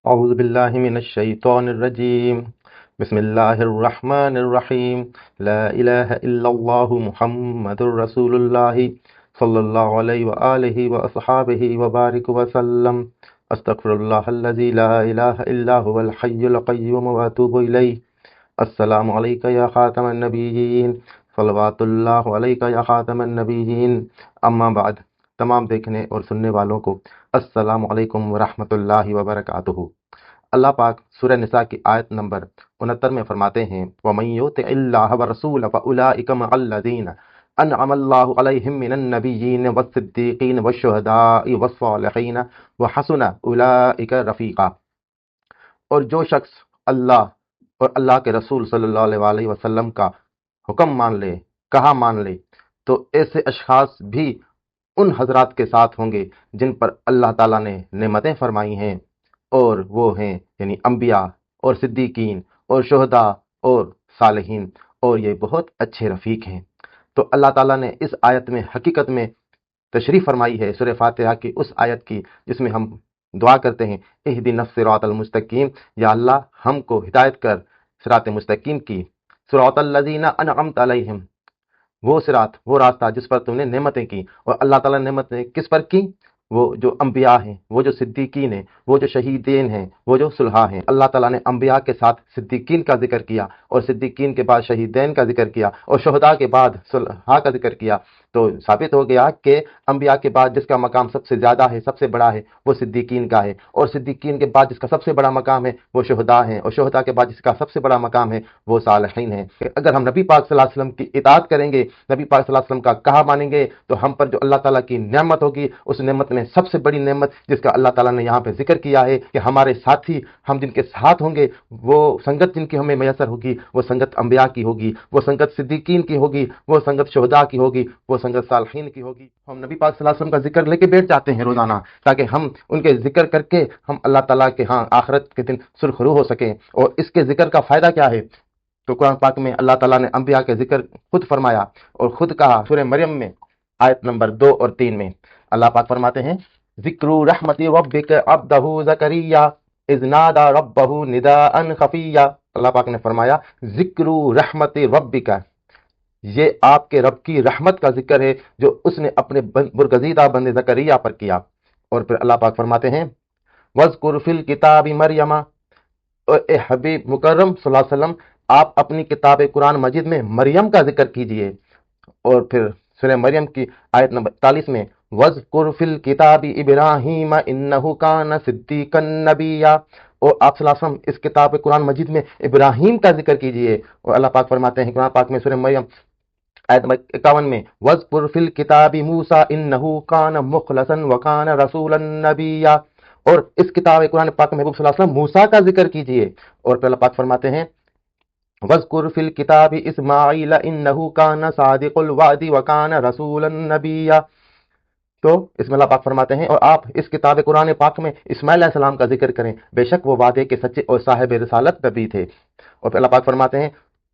أعوذ بالله من الشيطان الرجيم. بسم الله الرحمن الرحيم. لا إله إلا الله محمد رسول الله صلى الله عليه وآله وأصحابه وبارك وسلم. أستغفر الله الذي لا إله إلا هو الحي القيوم وأتوب إليه. السلام عليك يا خاتم النبيين. صلوات الله عليك يا خاتم النبيين. اما بعد. تمام دیکھنے اور سننے والوں کو السلام علیکم ورحمۃ اللہ وبرکاتہ۔ اللہ پاک سورہ نساء کی آیت نمبر 69 میں فرماتے ہیں وَمَن يُطِعِ اللَّهَ وَالرَّسُولَ فَأُولَٰئِكَ مَعَ الَّذِينَ أَنْعَمَ اللَّهُ عَلَيْهِم مِّنَ النَّبِيِّينَ وَالصِّدِّيقِينَ وَالشُّهَدَاءِ وَالصَّالِحِينَ وَحَسُنَ أُولَٰئِكَ رَفِيقًا۔ اور جو شخص اللہ اور اللہ کے رسول صلی اللہ علیہ وسلم کا حکم مان لے، کہا مان لے، تو ایسے اشخاص بھی ان حضرات کے ساتھ ہوں گے جن پر اللہ تعالیٰ نے نعمتیں فرمائی ہیں، اور وہ ہیں یعنی انبیاء اور صدیقین اور شہداء اور صالحین، اور یہ بہت اچھے رفیق ہیں۔ تو اللہ تعالیٰ نے اس آیت میں حقیقت میں تشریح فرمائی ہے سورہ فاتحہ کی اس آیت کی جس میں ہم دعا کرتے ہیں اہدنا الصراط المستقیم، یا اللہ ہم کو ہدایت کر صراط مستقیم کی، صراط الذین انعمت علیہم، وہ صراط، وہ راستہ جس پر تم نے نعمتیں کی۔ اور اللہ تعالیٰ نے نعمتیں کس پر کی؟ وہ جو انبیاء ہیں، وہ جو صدیقین ہیں، وہ جو شہیدین ہیں، وہ جو صلحاء ہیں۔ اللہ تعالیٰ نے انبیاء کے ساتھ صدیقین کا ذکر کیا، اور صدیقین کے بعد شہیدین کا ذکر کیا، اور شہداء کے بعد صلحاء کا ذکر کیا۔ تو ثابت ہو گیا کہ انبیاء کے بعد جس کا مقام سب سے زیادہ ہے، سب سے بڑا ہے، وہ صدیقین کا ہے، اور صدیقین کے بعد جس کا سب سے بڑا مقام ہے وہ شہداء ہیں، اور شہداء کے بعد جس کا سب سے بڑا مقام ہے وہ صالحین ہیں۔ اگر ہم نبی پاک صلی اللہ علیہ وسلم کی اطاعت کریں گے، نبی پاک صلی اللہ علیہ وسلم کا کہا مانیں گے، تو ہم پر جو اللہ تعالیٰ کی نعمت ہوگی، اس نعمت میں سب سے بڑی نعمت جس کا اللہ تعالیٰ نے یہاں پہ ذکر کیا ہے کہ ہمارے ساتھی، ہم جن کے ساتھ ہوں گے، وہ سنگت جن کی ہمیں میسر ہوگی، وہ سنگت انبیاء کی ہوگی، وہ سنگت صدیقین کی ہوگی، وہ سنگت شہداء کی ہوگی، وہ سنگت صالحین کی ہوگی۔ ہم نبی پاک صلی اللہ علیہ وسلم کا ذکر لے کے بیٹھ جاتے ہیں روزانہ، تاکہ ہم ان کے ذکر کر کے ہم اللہ تعالیٰ کے ہاں آخرت کے دن سرخرو ہو سکیں۔ اور اس کے ذکر کا فائدہ کیا ہے؟ تو قرآن پاک میں اللہ تعالیٰ نے انبیاء کے ذکر خود فرمایا اور خود کہا سورہ مریم میں آیت نمبر 2 اور 3 میں اللہ پاک فرماتے ہیں ذکر رحمت ربک عبدہ زکریا اذ نادى ربہ نداء خفیا۔ اللہ پاک نے فرمایا ذکر رحمت ربک، یہ آپ کے رب کی رحمت کا ذکر ہے جو اس نے اپنے برگزیدہ بند زکریا پر کیا۔ اور پھر اللہ پاک فرماتے ہیں وَاذْكُرْ فِي الْكِتَابِ مَرْيَمَ، اے حبیب مکرم صلی اللہ علیہ وسلم آپ اپنی کتاب قرآن مجید میں مریم کا ذکر کیجئے۔ اور پھر سورہ مریم کی آیت نمبر 41 میں وَاذْكُرْ فِي الْكِتَابِ إِبْرَاهِيمَ إِنَّهُ كَانَ صِدِّيقًا نَبِيًّا، اور آپ صلی اللہ علیہ وسلم اس کتاب قرآن مجید میں ابراہیم کا ذکر کیجئے۔ اور اللہ پاک فرماتے ہیں قرآن پاک میں سورہ مریم آیت نمبر 51 میں وَاذْكُرْ فِي الْكِتَابِ مُوسَىٰ إِنَّهُ كَانَ مُخْلَصًا وَكَانَ رَسُولًا نَبِيًّا، اور اس کتاب قرآن پاک میں محبوب صلی اللہ علیہ وسلم موسیٰ کا ذکر کیجئے۔ اور پھر اللہ پاک فرماتے ہیں وَاذْكُرْ فِي الْكِتَابِ إِسْمَاعِيلَ إِنَّهُ كَانَ صَادِقَ الْوَعْدِ وَكَانَ رَسُولًا نَبِيًّا۔ تو اس میں اللہ پاک فرماتے ہیں اور آپ اس کتاب قرآن پاک میں اسماعیل علیہ السلام کا ذکر کریں، بے شک وہ وعدے کے سچے اور صاحب رسالت نبی تھے۔ اور پھر اللہ پاک فرماتے ہیں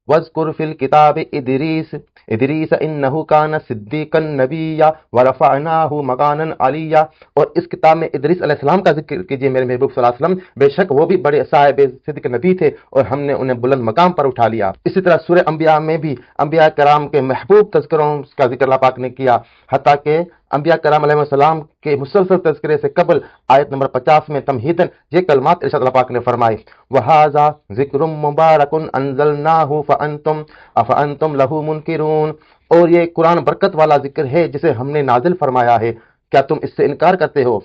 وَاذْكُرْ فِي الْكِتَابِ إِدْرِيسَ إِنَّهُ كَانَ صِدِّيقًا نَبِيًّا وَرَفَعْنَاهُ مَكَانًا عَلِيًّا، اور اس کتاب میں ادریس علیہ السلام کا ذکر کیجئے میرے محبوب صلی اللہ علیہ وسلم، بے شک وہ بھی بڑے صاحب صدق نبی تھے اور ہم نے انہیں بلند مقام پر اٹھا لیا۔ اسی طرح سورہ انبیاء میں بھی انبیاء کرام کے محبوب تذکروں کا ذکر اللہ پاک نے کیا، حتیٰ کہ انبیاء کرام علیہ السلام کے مسلسل تذکرے سے قبل آیت نمبر 50 میں تمہیداً یہ کلمات ارشاد اللہ پاک نے فرمائے وَهَذَا ذِكْرٌ مُبَارَكٌ أَنزَلْنَاهُ أَفَأَنْتُمْ لَهُ مُنْكِرُونَ، اور یہ قرآن برکت والا ذکر ہے جسے ہم نے نازل فرمایا ہے، کیا تم اس سے انکار کرتے ہو؟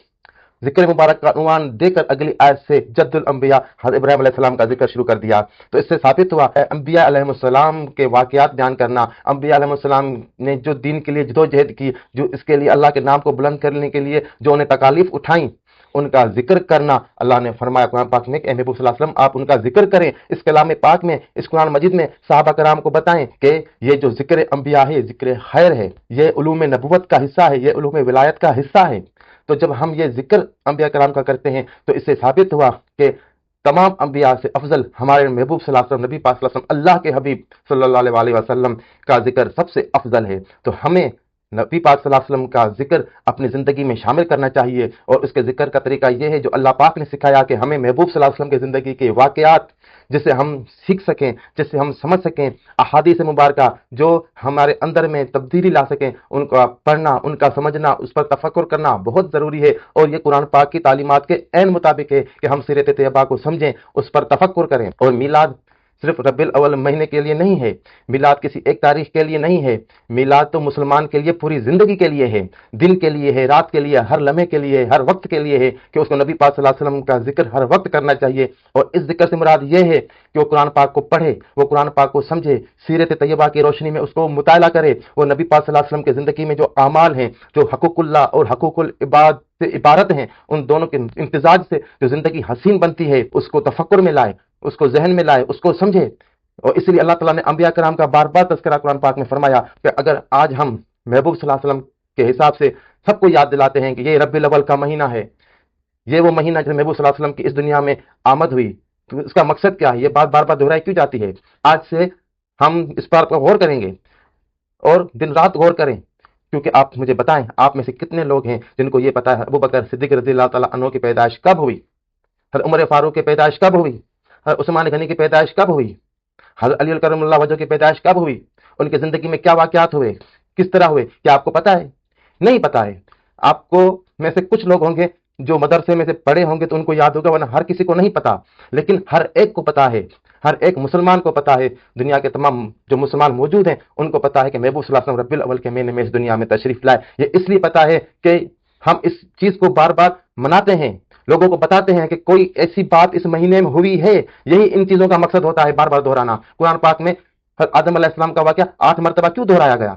ذکر مبارک کا عنوان دے کر اگلی آیت سے جد الانبیاء حضرت ابراہیم علیہ السلام کا ذکر شروع کر دیا۔ تو اس سے ثابت ہوا ہے انبیاء علیہ السلام کے واقعات بیان کرنا، انبیاء علیہ السلام نے جو دین کے لیے جدوجہد کی، جو اس کے لیے اللہ کے نام کو بلند کرنے کے لیے جو انہیں تکالیف اٹھائیں، ان کا ذکر کرنا۔ اللہ نے فرمایا قرآن پاک میں کہ اے محبوب صلی اللہ علیہ وسلم آپ ان کا ذکر کریں، اس کلام پاک میں، اس قرآن مجید میں صحابہ کرام کو بتائیں کہ یہ جو ذکر انبیاء ہے، ذکر خیر ہے، یہ علوم نبوت کا حصہ ہے، یہ علوم ولایت کا حصہ ہے۔ تو جب ہم یہ ذکر انبیاء کرام کا کرتے ہیں تو اس سے ثابت ہوا کہ تمام انبیاء سے افضل ہمارے محبوب صلی اللہ علیہ وسلم، نبی پاک صلی اللہ علیہ وسلم، اللہ کے حبیب صلی اللہ علیہ وسلم کا ذکر سب سے افضل ہے۔ تو ہمیں نبی پاک صلی اللہ علیہ وسلم کا ذکر اپنی زندگی میں شامل کرنا چاہیے، اور اس کے ذکر کا طریقہ یہ ہے جو اللہ پاک نے سکھایا کہ ہمیں محبوب صلی اللہ علیہ وسلم کے زندگی کے واقعات جسے ہم سیکھ سکیں، جسے ہم سمجھ سکیں، احادیث مبارکہ جو ہمارے اندر میں تبدیلی لا سکیں، ان کا پڑھنا، ان کا سمجھنا، اس پر تفکر کرنا بہت ضروری ہے، اور یہ قرآن پاک کی تعلیمات کے عین مطابق ہے کہ ہم سیرت طیبہ کو سمجھیں، اس پر تفکر کریں۔ اور میلاد صرف ربیع الاول مہینے کے لیے نہیں ہے، میلاد کسی ایک تاریخ کے لیے نہیں ہے، میلاد تو مسلمان کے لیے پوری زندگی کے لیے ہے، دن کے لیے ہے، رات کے لیے، ہر لمحے کے لیے، ہر وقت کے لیے ہے کہ اس کو نبی پاک صلی اللہ علیہ وسلم کا ذکر ہر وقت کرنا چاہیے۔ اور اس ذکر سے مراد یہ ہے کہ وہ قرآن پاک کو پڑھے، وہ قرآن پاک کو سمجھے، سیرت طیبہ کی روشنی میں اس کو مطالعہ کرے، وہ نبی پاک صلی اللہ علیہ وسلم کی زندگی میں جو اعمال ہیں، جو حقوق اللہ اور حقوق العباد سے عبارت ہیں، ان دونوں کے امتزاج سے جو زندگی حسین بنتی ہے، اس کو تفکر میں لائے، اس کو ذہن میں لائے، اس کو سمجھے۔ اور اس لیے اللہ تعالیٰ نے انبیاء کرام کا بار بار تذکرہ قرآن پاک میں فرمایا کہ اگر آج ہم محبوب صلی اللہ علیہ وسلم کے حساب سے سب کو یاد دلاتے ہیں کہ یہ ربیع الاول کا مہینہ ہے، یہ وہ مہینہ جو محبوب صلی اللہ علیہ وسلم کی اس دنیا میں آمد ہوئی، تو اس کا مقصد کیا ہے، یہ بات بار بار دہرائی کیوں جاتی ہے؟ آج سے ہم اس پر غور کریں گے اور دن رات غور کریں، کیونکہ آپ مجھے بتائیں آپ میں سے کتنے لوگ ہیں جن کو یہ پتا ہے ابو بکر صدیق رضی اللہ تعالیٰ عنہ کی پیدائش کب ہوئی، حضرت عمر فاروق کی پیدائش کب ہوئی، حضرت عثمان غنی کی پیدائش کب ہوئی، حضرت علی کرم اللہ وجہ کی پیدائش کب ہوئی، ان کی زندگی میں کیا واقعات ہوئے، کس طرح ہوئے، کیا آپ کو پتا ہے؟ نہیں پتا ہے۔ آپ کو میں سے کچھ لوگ ہوں گے جو مدرسے میں سے پڑھے ہوں گے تو ان کو یاد ہوگا، ورنہ ہر کسی کو نہیں پتا، لیکن ہر ایک کو پتا ہے، ہر ایک مسلمان کو پتا ہے، دنیا کے تمام جو مسلمان موجود ہیں ان کو پتا ہے کہ محبوب صلی اللہ علیہ وسلم ربیع الاول کے مہینے میں اس دنیا میں تشریف لائے۔ یہ اس لیے پتا ہے کہ ہم اس چیز کو بار بار مناتے ہیں، لوگوں کو بتاتے ہیں کہ کوئی ایسی بات اس مہینے میں ہوئی ہے، یہی ان چیزوں کا مقصد ہوتا ہے بار بار دہرانا۔ قرآن پاک میں آدم علیہ السلام کا واقعہ 8 مرتبہ کیوں دہرایا گیا؟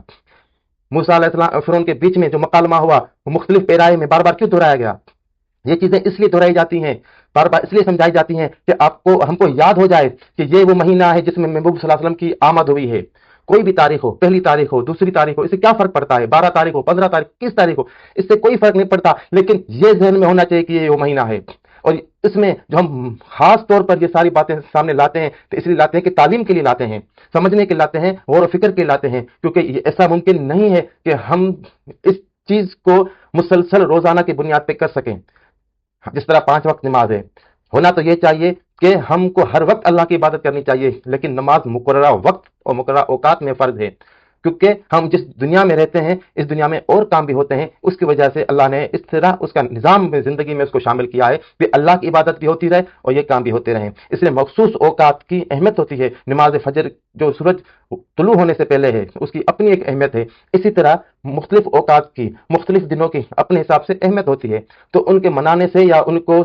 موسیٰ علیہ السلام فرعون کے بیچ میں جو مکالمہ ہوا وہ مختلف پیرائے میں بار بار کیوں دہرایا گیا؟ یہ چیزیں اس لیے دہرائی جاتی ہیں، بار بار اس لیے سمجھائی جاتی ہیں کہ ہم کو یاد ہو جائے کہ یہ وہ مہینہ ہے جس میں محبوب صلی اللہ علیہ وسلم کی آمد ہوئی ہے۔ کوئی بھی تاریخ ہو، پہلی تاریخ ہو، دوسری تاریخ ہو، اس سے کیا فرق پڑتا ہے؟ 12 تاریخ ہو، 15 تاریخ، کس تاریخ ہو، اس سے کوئی فرق نہیں پڑتا، لیکن یہ ذہن میں ہونا چاہیے کہ یہ وہ مہینہ ہے۔ اور اس میں جو ہم خاص طور پر یہ ساری باتیں سامنے لاتے ہیں تو اس لیے لاتے ہیں کہ تعلیم کے لیے لاتے ہیں، سمجھنے کے لاتے ہیں، غور و فکر کے لاتے ہیں، کیونکہ یہ ایسا ممکن نہیں ہے کہ ہم اس چیز کو مسلسل روزانہ کی بنیاد پہ کر سکیں۔ جس طرح 5 وقت نماز ہے، ہونا تو یہ چاہیے کہ ہم کو ہر وقت اللہ کی عبادت کرنی چاہیے، لیکن نماز مقررہ وقت اور مقررہ اوقات میں فرض ہے، کیونکہ ہم جس دنیا میں رہتے ہیں اس دنیا میں اور کام بھی ہوتے ہیں، اس کی وجہ سے اللہ نے اس طرح اس کا نظام میں زندگی میں اس کو شامل کیا ہے کہ اللہ کی عبادت بھی ہوتی رہے اور یہ کام بھی ہوتے رہیں۔ اس لیے مخصوص اوقات کی اہمیت ہوتی ہے۔ نماز فجر جو سورج طلوع ہونے سے پہلے ہے اس کی اپنی ایک اہمیت ہے، اسی طرح مختلف اوقات کی، مختلف دنوں کی اپنے حساب سے اہمیت ہوتی ہے۔ تو ان کے منانے سے یا ان کو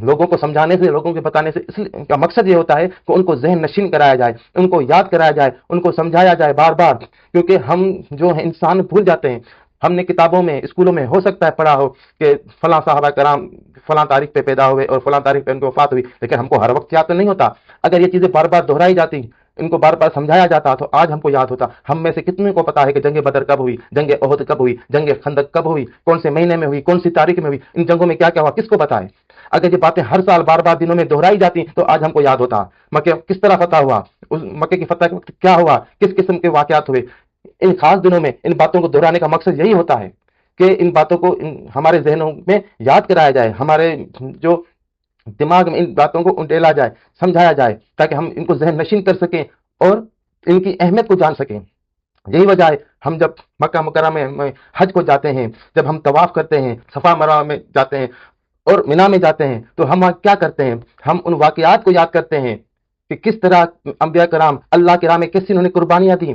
لوگوں کو سمجھانے سے، لوگوں کو بتانے سے اس کا مقصد یہ ہوتا ہے کہ ان کو ذہن نشین کرایا جائے، ان کو یاد کرایا جائے، ان کو سمجھایا جائے بار بار، کیونکہ ہم جو ہیں انسان بھول جاتے ہیں۔ ہم نے کتابوں میں، اسکولوں میں ہو سکتا ہے پڑھا ہو کہ فلاں صحابہ کرام فلاں تاریخ پہ پیدا ہوئے اور فلاں تاریخ پہ ان کو وفات ہوئی، لیکن ہم کو ہر وقت یاد تو نہیں ہوتا۔ اگر یہ چیزیں بار بار دہرائی جاتی، ان کو بار بار سمجھایا جاتا تو آج ہم کو یاد ہوتا۔ ہم میں سے کتنے کو پتا ہے کہ جنگ بدر کب ہوئی، جنگ احد کب ہوئی، جنگ خندق کب ہوئی، کون سے مہینے میں ہوئی، کون سی تاریخ میں ہوئی، ان جنگوں میں کیا کیا ہوا، کس کو پتا ہے؟ اگر یہ باتیں ہر سال بار بار دنوں میں دہرائی جاتی تو آج ہم کو یاد ہوتا۔ مکہ کس طرح فتح ہوا، اس مکے کی فتح کے وقت کیا ہوا، کس قسم کے واقعات ہوئے۔ ان خاص دنوں میں ان باتوں کو دہرانے کا مقصد یہی ہوتا ہے کہ ان باتوں کو ہمارے ذہنوں میں یاد کرایا جائے، ہمارے جو دماغ میں ان باتوں کو انڈیلا جائے، سمجھایا جائے، تاکہ ہم ان کو ذہن نشین کر سکیں اور ان کی اہمیت کو جان سکیں۔ یہی وجہ ہے ہم جب مکہ مکرمہ میں حج کو جاتے ہیں، جب ہم طواف کرتے ہیں، صفا مروہ میں جاتے ہیں اور مینا میں جاتے ہیں، تو ہم کیا کرتے ہیں؟ ہم ان واقعات کو یاد کرتے ہیں کہ کس طرح انبیاء کرام اللہ کی راہ میں کس انہوں نے قربانیاں دیں،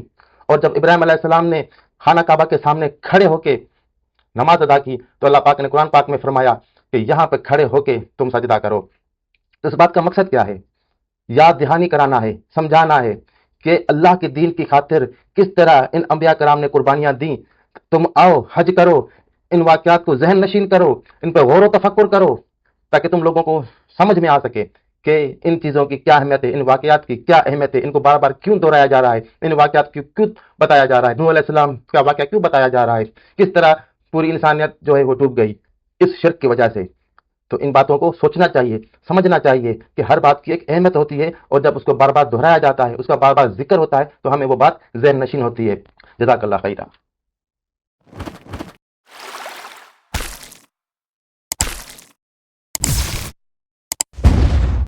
اور جب ابراہیم علیہ السلام نے خانہ کعبہ کے سامنے کھڑے ہو کے نماز ادا کی تو اللہ پاک نے قرآن پاک میں فرمایا کہ یہاں پہ کھڑے ہو کے تم سجدہ کرو۔ تو اس بات کا مقصد کیا ہے؟ یاد دہانی کرانا ہے، سمجھانا ہے کہ اللہ کے دین کی خاطر کس طرح ان انبیاء کرام نے قربانیاں دیں۔ تم آؤ، حج کرو، ان واقعات کو ذہن نشین کرو، ان پر غور و تفکر کرو، تاکہ تم لوگوں کو سمجھ میں آ سکے کہ ان چیزوں کی کیا اہمیت ہے، ان واقعات کی کیا اہمیت ہے، ان کو بار بار کیوں دہرایا جا رہا ہے، ان واقعات کی کیوں بتایا جا رہا ہے، نوح علیہ السلام کا واقعہ کیوں بتایا جا رہا ہے، کس طرح پوری انسانیت جو ہے وہ ڈوب گئی اس شرک کی وجہ سے۔ تو ان باتوں کو سوچنا چاہیے، سمجھنا چاہیے کہ ہر بات کی ایک اہمیت ہوتی ہے، اور جب اس کو بار بار دہرایا جاتا ہے، اس کا بار بار ذکر ہوتا ہے تو ہمیں وہ بات ذہن نشین ہوتی ہے۔ جزاک اللہ خیرہ۔